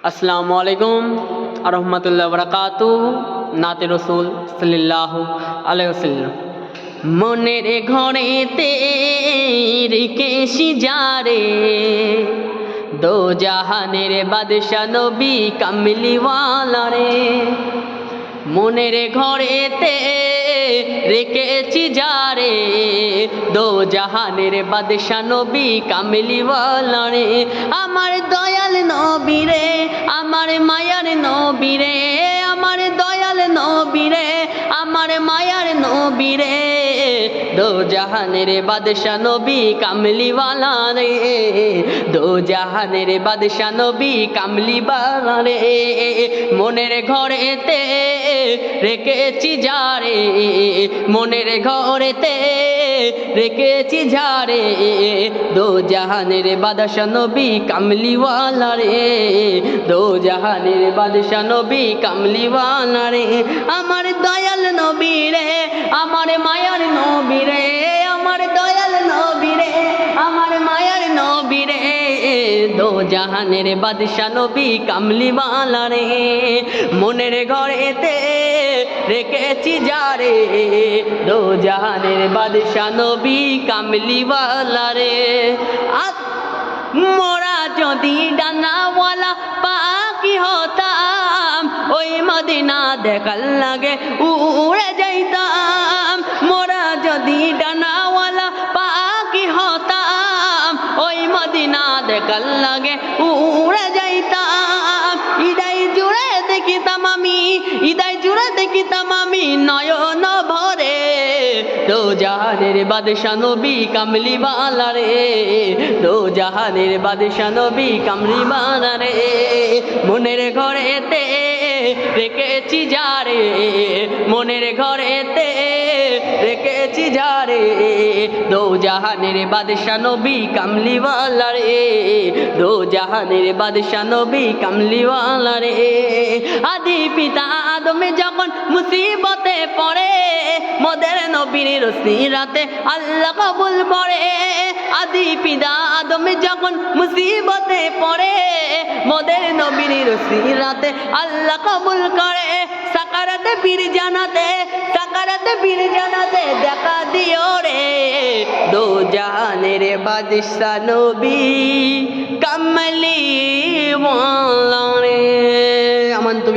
আসসালামু আলাইকুম আরহামতুল্লাহ বরকাতুহু। নাতে রসুল সাল্লাল্লাহু আলাইহি ওয়াসাল্লাম। মনের ঘরেতে রেখেছি যারে, দো জাহানের বাদশা নবী কামলিওয়ালা রে। মনের ঘরেতে রেখেছি যারে, দো জাহানের বাদশা নবী কামলিওয়ালা রে। আমার দয়াল নবী রে, আমার মায়ার নবী রে, আমার দয়াল নবী রে, আমার মায়ার নবী রে। দো জাহানের বাদশা নবী কামলিওয়ালা রে, দো জাহানের বাদশা নবী কামলিওয়ালা রে। মনের ঘরেতে রেখেছি যারে, মনের ঘরেতে রেখেছি যারে, দো জাহানের বাদশা নবী কামলিওয়ালা রে, দো জাহানের বাদশা নবী কামলিওয়ালা রে। আমার দয়াল নবী রে, আমার মায়ার নবী রে, আমার দয়াল নবী রে, আমার মায়ার নবী রে। দো জাহানের বাদশা নবী কামলিওয়ালা রে। মনের ঘরেতে রেখেছি যারে, দো জাহানের বাদশা নবী কামলিওয়ালা রে। মোরা যদি ডানাওয়ালা পাখি হতাম, ওই মদিনা দেখার লাগে উড়ে যাইতাম। মোরা যদি ডানাওয়ালা পাখি হতাম, ওই মদিনা দেখার লাগে উড়ে যাইতাম। হৃদয় জুড়ে দেখিতাম আমি, হৃদয় জুড়ে দেখিতাম আমি নয়ন ভরে, দো জাহানের বাদশা নবী কামলিওয়ালা রে, দো জাহানের বাদশা নবী কামলিওয়ালা রে। মনের ঘরেতে রেখেছি যারে, মনের ঘরেতে রেখেছি যারে, দো জাহানের বাদশা নবী কামলিওয়ালা রে, দো জাহানের বাদশা নবী কামলিওয়ালা রে। আদি পিতা আদমে যখন মুসিবতে পড়ে, মোদের নবীর রসিরাতে আল্লাহ কবুল করে। আদি পিতা আদমে যখন মুসিবতে পড়ে, মোদের নবীর রসিরাতে আল্লাহ কবুল করে। সাকারাতে বীর জানাতে, সাকারাতে বীর জানাতে দেখা দিও রে, দো জাহানের বাদশা নবী কামলিওয়ালা রে।